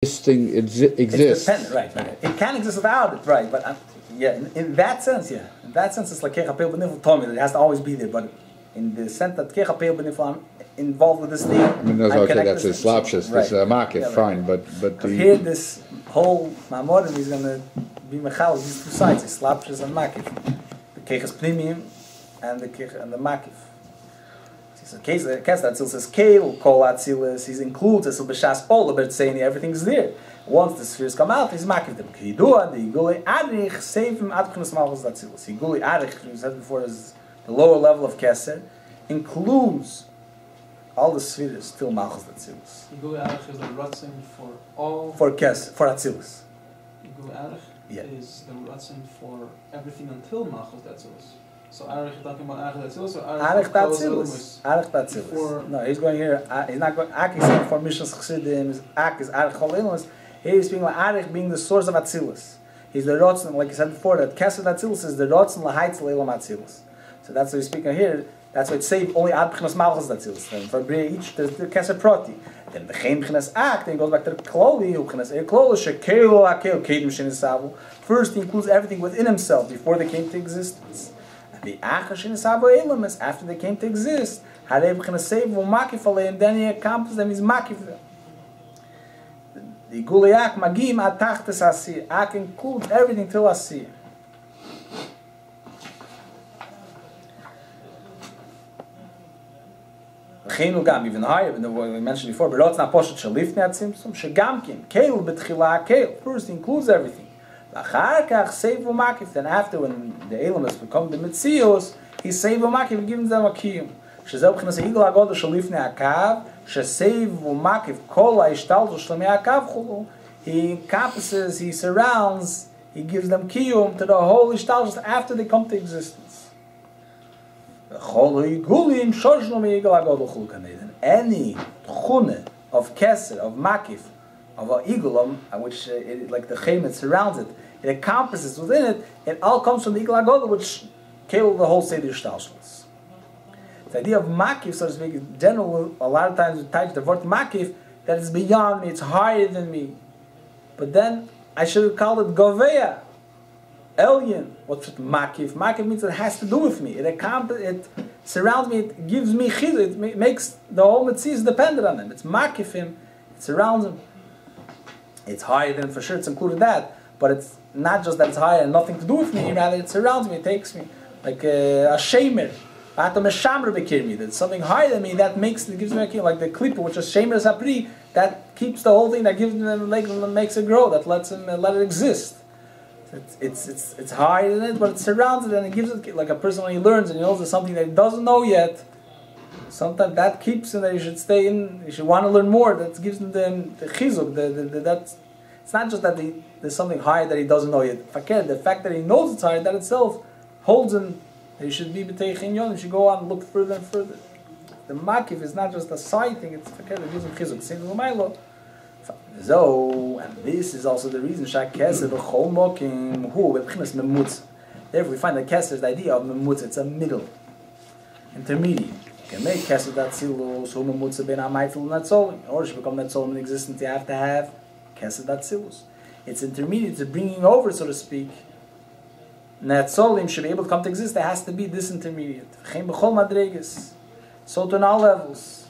this thing exists. It's dependent, right. It can't exist without it, right? But in that sense, In that sense, it's like Kech HaPeil B'Nifl told me that it has to always be there. But in the sense that Kech HaPeil B'Nifl, I'm involved with this thing. I mean, that's a slapshus, that's a makif, fine. But here, this whole Mamorim is going to be Mechal, these two sides, it's slapshus and makif. The Kech is Pnimim and the makif. So case that Atzilus says Keil, Kol Atzilus, he includes Atzil B'Shas, all the Bertzeni, everything's there. Once the spheres come out, he's makif them. Kidua, the Iguli Arich, Seifim Adkhunas Malchus Atzilus. Iguli Arich, we said before, is the lower level of Keser, includes all the spheres till Malchus Atzilus. Iguli Arich is the Ratzin for all... For Keser, for Atzilus. Iguli Arich is the Ratzin for everything until Malchus Atzilus. So Arich is talking about Arich Atzilus or Arich Atzilus? Arich Atzilus. No, he's going here. He's not going. Ak is for Mishnas Chassidim. Ak is Arich Chol. Here he's speaking about Arich being the source of Atzilus. He's the Rotzen, like you said before, that Kesed Atzilus is the Rotzen Lahaitz Leilam Atzilus. So that's what he's speaking here. That's why it's saved only Ad B'chinas Malchus Atzilus. And for Bria each, there's the Kesed Proti. Then the Chaim B'chinas Ak, then he goes back to the Kloli, who B'chinas Eir Kloli, Shekelo Akel, Kedim Shinisavu. First, he includes everything within himself before they came to existence. The Achashin Sabo Elamis, after they came to exist, Harev Khanasave will makif and then he accomplished them, he's makif them. The Guliak Magim Atachtes Asir. Ak includes everything till Asir. Chenu Gam, even higher than what we mentioned before, but Rotz Naposhet Shalifne Atzimsum, Shegamkin, Keil Betchila Keil. First includes everything. Then after, when the Elamis become the Mitzios, he save Makif and gives them a kiyum. Shezeh b'chinas ha'igel ha'godol shalifnei hakav, shesave Makif kol ha'ishtaltus shlemei hakav chulu. He encompasses, he surrounds, he gives them kiyum to the whole ishtaltus after they come to existence. Any tchune of keser, of Makif, of a igulum, which like the chayim surrounds it, it encompasses within it. It all comes from the igul agodah, which killed the whole seder shtalshus. The idea of makif, so to speak, in general, a lot of times we touch the word makif, that is beyond me, it's higher than me. But then I should have called it goveya, Ayin. What's it makif? Makif means it has to do with me. It surrounds me. It gives me chizuk. It makes the whole mitzvah dependent on him. It's makif him. It surrounds him. It's higher than, for sure it's included that, but it's not just that it's higher and nothing to do with me, rather it surrounds me, it takes me, like a shamer, that's something higher than me, that gives me a key, like the klippa, which is shamer sapri, that keeps the whole thing, that gives them, like, makes it grow, that lets him, let it exist. It's higher than it, but it surrounds it and it gives it, like a person when he learns and he knows there's something that he doesn't know yet, sometimes that keeps him, that you should stay in, you should want to learn more, that gives him the chizuk, it's not just that there's something higher that he doesn't know yet. The fact that he knows it's higher, that itself holds him, that he should be b'teich in yon, he should go on and look further and further. The makif is not just a side thing, it's fakir, it gives him chizuk, same l'maylo. So, and this is also the reason, shak keser b'chol mokim, hu, b'chinas memutz. Therefore we find that keser is the idea of memutz, it's a middle, intermediate. You can make keser that silus, hu memutz ben amayfil netzolim. In order to become netzolim in existence, you have to have keser that silus. It's intermediate, it's bringing over, so to speak. Netzolim should be able to come to exist, there has to be this intermediate. V'chein b'chol madreges. So to all levels.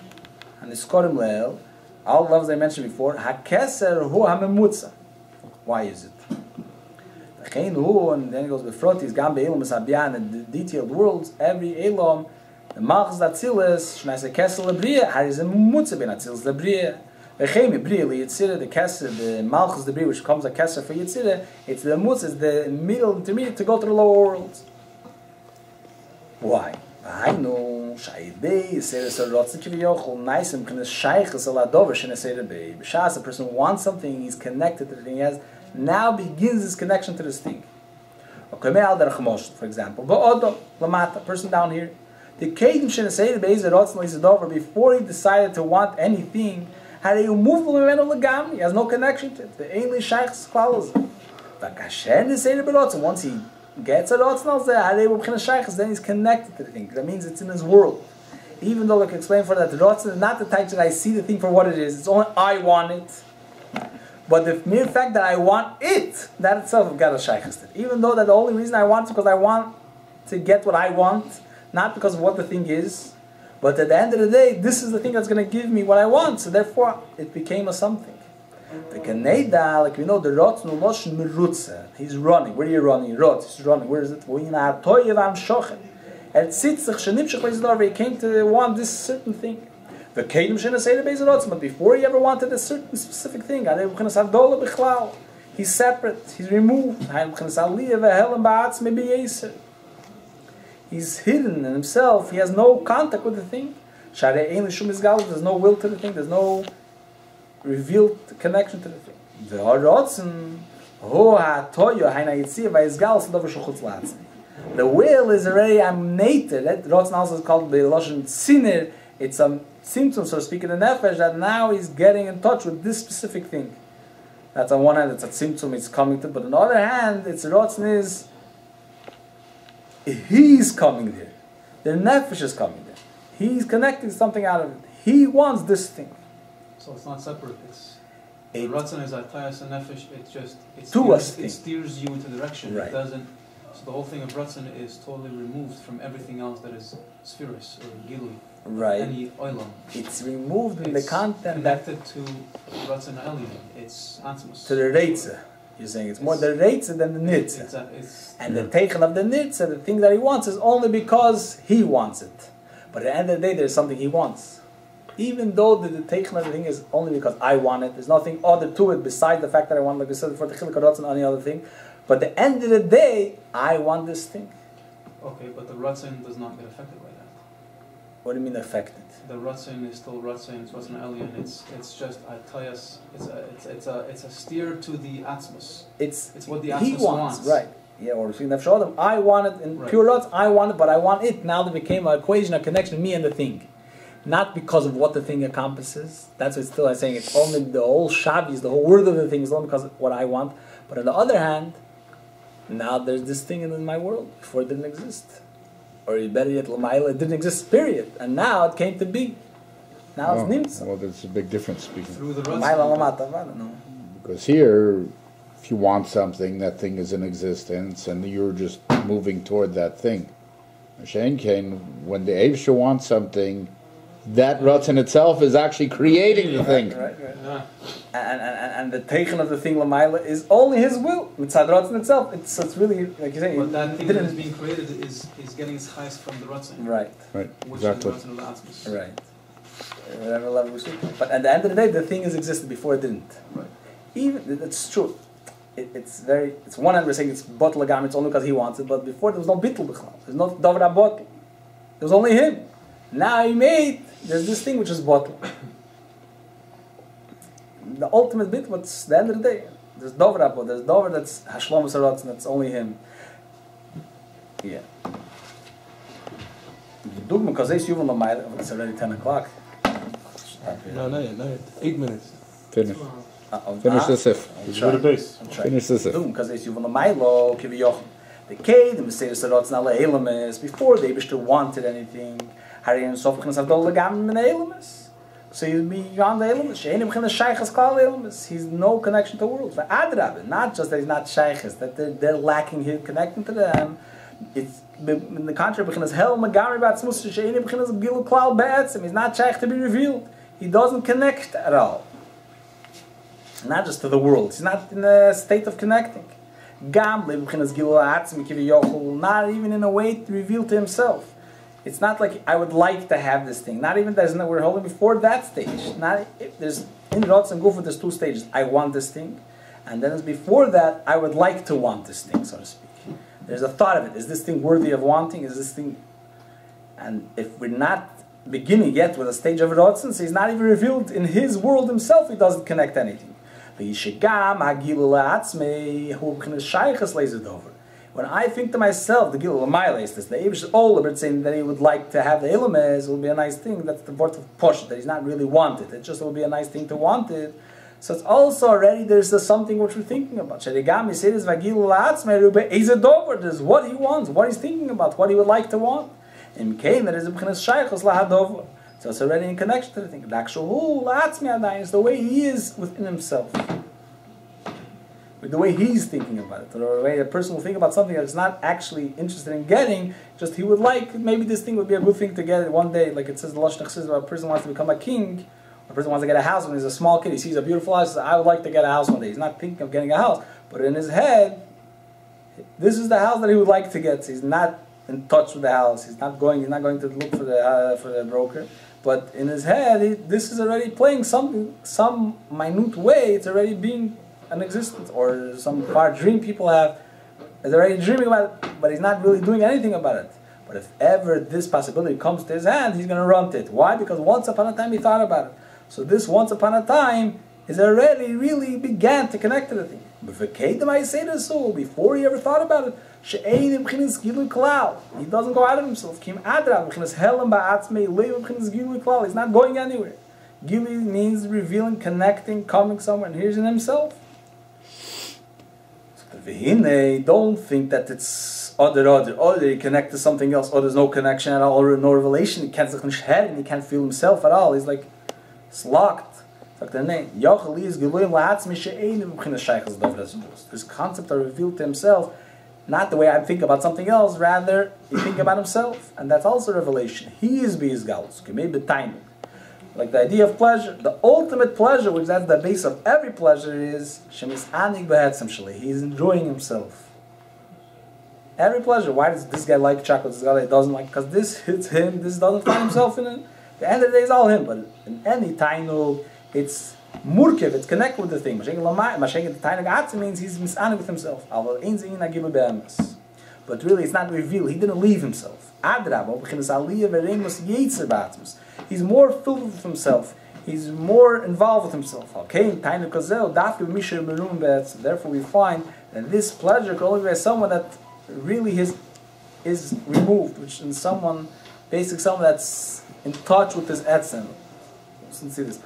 And it's korim le'el, all levels I mentioned before, ha-keser hu ha-memutza. Why is it? V'chein hu, and then it goes b'frotis, gam be'elam es-abyan, in the detailed worlds, every elam, the malchus datzilis, shnaise keser lebriya, har is a memutza ben atzilis lebriya. V'chein mebriya li-yitzira, the keser, the malchus lebriya, which comes a keser for yitzira, it's the memutza, it's the middle intermediate to go to the lower worlds. Why? V'hainu, sha'idei, yitzira sarotzi kivyochol, naisim, k'nes shaychus aladover, shenesei Rebbe. B'shas, a person wants something, he's connected to the thing, he has, now begins his connection to this thing. For example, ba'odo, lamata, person down here, the kedim shenesei Rebbe is a before he decided to want anything, had a move he has no connection to it. The only shaychus klaus. Once he gets a rotzen, then he's connected to the thing. That means it's in his world. Even though, like I explained for that, the rotzen is not the type that I see the thing for what it is. It's only I want it. But the mere fact that I want it, that itself got a shaykhist. Even though that the only reason I want it is because I want to get what I want, not because of what the thing is. But at the end of the day, this is the thing that's going to give me what I want. So therefore, it became a something. The Kaneda, like we know, the Rotz no Loshen Merutze. He's running. Where are you running? Rotz. He's running. Where is it? He came to want this certain thing. But before he ever wanted a certain specific thing, he's separate. He's removed. He's hidden in himself. He has no contact with the thing. There's no will to the thing. There's no revealed connection to the thing. The will is already emanated. That Rotzen also is called the Loshen Sinner. It's a symptom, so to speak, in the nefesh that now he's getting in touch with this specific thing. That's on one hand, it's a symptom it's coming to, but on the other hand, it's Rotzen is he's coming there. The nefesh is coming there. He's connecting something out of it. He wants this thing. So it's not separate. The Ratzon is Atayas and Nefesh. It steers you into direction. Right. It doesn't. So the whole thing of Ratzon is totally removed from everything else that is spheris or gilui. Right. Any oilam. It's removed in the content connected to Ratzon Alien. It's Atmos. To the Reitze. You're saying it's more the Reitze than the Nitze. And the Teichen of the Nitze, the thing that he wants, is only because he wants it. But at the end of the day, there's something he wants. Even though the Teichen of the thing is only because I want it, there's nothing other to it besides the fact that I want, like we said before, the Chiluk HaRatzon and any other thing. But at the end of the day, I want this thing. Okay, but the Ratzon does not get affected by that. What do you mean affected? The Ratzon is still Ratzon. It's Ratzon Alien. It's just Atayas. It's a steer to the Atmos. It's what the Atmos wants. Right. Yeah, or I want it in pure Rotz, I want it, but I want it. Now there became an equation, a connection, me and the thing. Not because of what the thing encompasses. That's what still I'm saying. It's only the whole Shavis, the whole word of the thing is only because of what I want. But on the other hand, now there's this thing in my world. Before it didn't exist. Or better yet, Lamaila, it didn't exist, period. And now it came to be. Now it's Nimtza. Well, there's a big difference speaking. Through the Ratzon. Because here, if you want something, that thing is in existence, and you're just moving toward that thing. When the Eivsher wants something, that Ratzon itself is actually creating the thing. Right. Yeah. And the Teichen of the thing, Lamaila, is only his will. Mitzad Ratzon itself. It's really, like you say, but that thing that is being created is getting its highest from the Ratzon. Right. Which Exactly. is the Ratzon of the Atmos. Right. Whatever level we speak. But at the end of the day, the thing has existed before it didn't. Right. Even, that's true. It's one hand we're saying it's bottle agam, it's only because he wants it, but before there was no bittul b'chlal. There's no davra bottle. There was only him. Now there's this thing which is bottle. The ultimate bit, what's the end of the day? There's davra bottle. There's davra that's Shalom and that's only him. Yeah. Dugma, because it's already 10 o'clock. No, not yet. 8 minutes. Finish. Finish the sif. Go to Bais. Finish the sif. Because it's Yuvan Lamailo, Kiviyoch. The K, the Messiah Sarots Nala Elamis, before they still wanted anything. Harry and Sofkins have done Lagam in Elamis. So he's beyond the Elamis. Shane Bkin Shaykh's Kal Elamis. He's no connection to the world. For Adrab, not just that he's not Shaykhs, that they're lacking his connecting to them. It's in the contrary, Bkin is Hel Magari Batsmus, Shane Bkin is Gil Klal Batsim. He's not Shaykh to be revealed. He doesn't connect at all. Not just to the world. He's not in a state of connecting. Not even in a way to reveal to himself. It's not like I would like to have this thing. Not even that we're holding before that stage. There's in Rotz and Gufa there's two stages. I want this thing, and then it's before that I would like to want this thing, so to speak. There's a thought of it. Is this thing worthy of wanting? Is this thing? And if we're not beginning yet with a stage of Rotz, so he's not even revealed in his world himself. He doesn't connect anything. When I think to myself, the Gilul Lamaila is the Eibush Ola, saying that he would like to have the Ilames, it will be a nice thing. That's the word of Posh, that he's not really wanted. It just will be a nice thing to want it. So it's also already there's something which we're thinking about. Sherigami says Vagilul Atzme is a dover. There's what he wants, what he's thinking about, what he would like to want. And Cain, that is a B'chinas Shaychos Lahadover. So it's already in connection to the thing. It's the way he is within himself. with the way he's thinking about it, or the way a person will think about something that's not actually interested in getting, just he would like, maybe this thing would be a good thing to get one day, like it says, the Lashon says, a person wants to become a king, a person wants to get a house when he's a small kid, he sees a beautiful house, he says, I would like to get a house one day. He's not thinking of getting a house, but in his head, this is the house that he would like to get. He's not in touch with the house, he's not going to look for the broker, but in his head, this is already playing some minute way, it's already being an existence, or some far dream people have, is already dreaming about it, but he's not really doing anything about it. But if ever this possibility comes to his hand, he's going to run to it. Why? Because once upon a time he thought about it. So this once upon a time is already really began to connect to the thing. Before he ever thought about it, he doesn't go out of himself. He's not going anywhere. Gili means revealing, connecting, coming somewhere, and here's in himself. Don't think that it's other, you connect to something else, there's no connection at all, or no revelation, he can't feel himself at all, he's like, it's locked. This concept are revealed to himself, not the way I think about something else, rather, he think about himself, and that's also revelation. He is Beis Galus, like the idea of pleasure, the ultimate pleasure, which that's the base of every pleasure, is he's enjoying himself. Every pleasure. Why does this guy like chocolate? This guy doesn't like, because this hits him. This doesn't find himself in it. The end of the day is all him. But in any tainug, it's murkev. It's connected with the thing. Mashengi the tainug means he's misanig with himself. But really, it's not revealed. He didn't leave himself. He's more filled with himself. He's more involved with himself. Therefore, we find that this pleasure can only be by someone that really is removed, which is someone that's in touch with his etzem. Let's see this.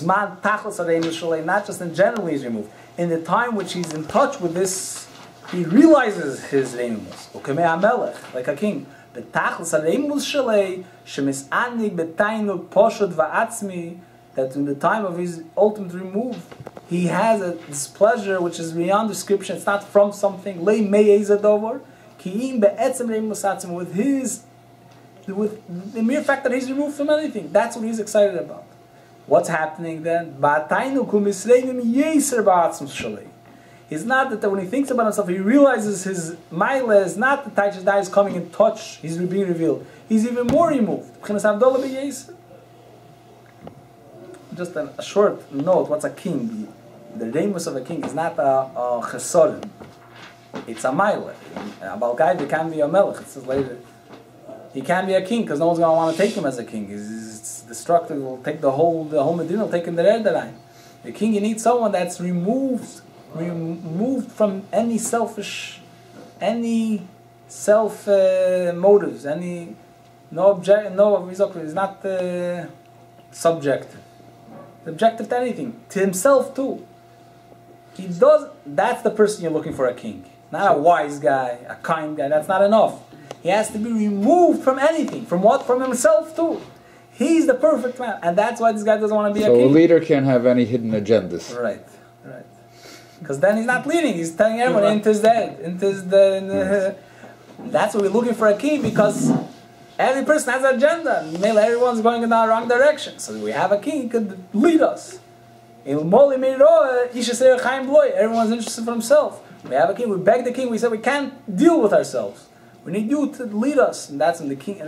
Not just in general he's removed. In the time which he's in touch with this, he realizes his reimus. Like a king. That in the time of his ultimate remove, he has this pleasure which is beyond description. It's not from something. With the mere fact that he's removed from anything, that's what he's excited about. What's happening then? It's not that when he thinks about himself, he realizes his maila is not the Taisha Dai is coming in touch, he's being revealed. He's even more removed. Just a short note, what's a king? The remus of a king is not a chesorim. It's a maila. A Balkai can be a melech. It says later. He can be a king because no one's going to want to take him as a king. It's destructive. Will take the whole Medina, will take in the Erdeline. The king, you need someone that's removed from any self motives, it's not subjective. It's objective to anything, to himself too. That's the person you're looking for, a king. Not a wise guy, a kind guy, that's not enough. He has to be removed from anything. From what? From himself too. He's the perfect man. And that's why this guy doesn't want to be a king. So a leader can't have any hidden agendas. Right. Because then he's not leading, he's telling everyone into his dead. That's why we're looking for a king, because every person has an agenda. Everyone's going in the wrong direction. So we have a king who could lead us. Everyone's interested for himself. We have a king, we beg the king, we said we can't deal with ourselves. We need you to lead us. And that's when the king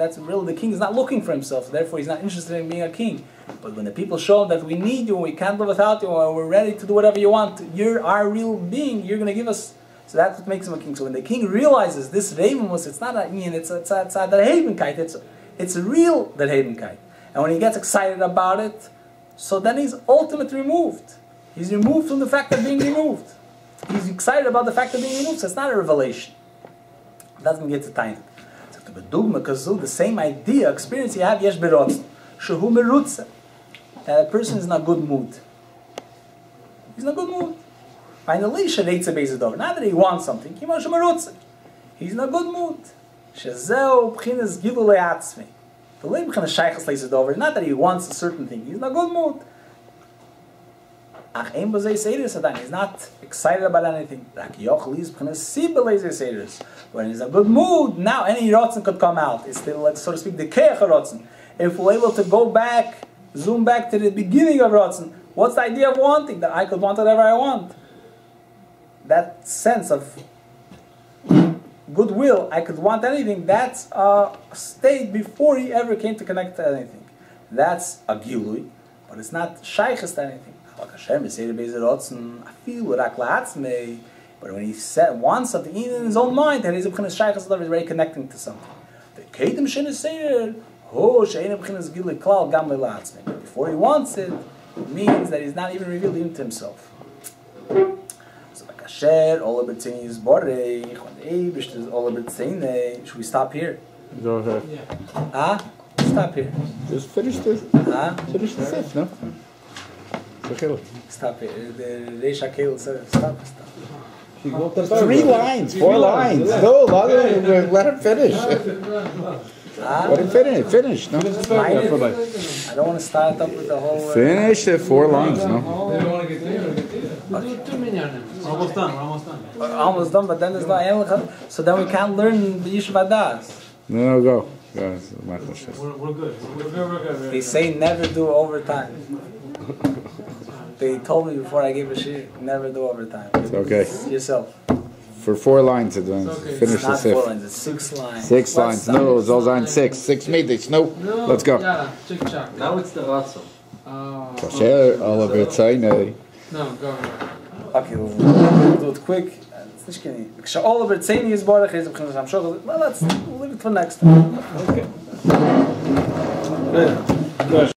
is not looking for himself, therefore he's not interested in being a king. But when the people show him that we need you, we can't live without you, or we're ready to do whatever you want, you're our real being, you're going to give us. So that's what makes him a king. So when the king realizes this Reimus, it's not a Ayin, it's a Derhebenkeit, it's a real Derhebenkeit. And when he gets excited about it, so then he's ultimately removed. He's removed from the fact of being removed. He's excited about the fact of being removed, so it's not a revelation. It doesn't get to time. The same idea, experience you have, yesh berotz. Shehu merutza. That a person is in a good mood. He's in a good mood. Finally, shereitze beizadov. Not that he wants something. He's in a good mood. Shezeu b'chinas gilu le'atzmi. The leib b'chinas shaychas leizadov. Not that he wants a certain thing. He's in a good mood. He's not excited about anything. When he's in a good mood, now any rotzen could come out. It's still, like, so to speak, the keach rotzen. If we're able to go back, zoom back to the beginning of rotzen, what's the idea of wanting? That I could want whatever I want. That sense of goodwill, I could want anything, that's a state before he ever came to connect to anything. That's a gilui, but it's not shaykhs to anything. But when he wants something in his own mind, and he's already connecting to something. Before he wants it, it means that he's not even revealed even to himself. Should we stop here? Go ahead. Stop here. Just finish this. Finish the sif, no? Stop here. The Reish HaKel said stop. 3 lines, 4 lines. No, let him finish. Let him finish. No? I don't want to start up with the whole... Finish the 4 lines, no? Almost done. Almost done, but then there's no Elcha. So then we can't learn the Yeshiva Das. No, go. We're good. They say never do overtime. They told me before I gave a shiur, never do overtime. It's okay. Yourself. For 4 lines, it's okay. Finish the sif. 4 lines, it's 6 lines. 6 lines. No, it's all on 6. 6 meters. No. Let's go. Yeah, check. Now it's the Ratzon. Kasher, all of it, Zaynei. No, go. Okay, we'll do it quick. It's not kidding. Because all of it, Zaynei is Baruch, I'm sure. Well, let's leave it for next time. Okay.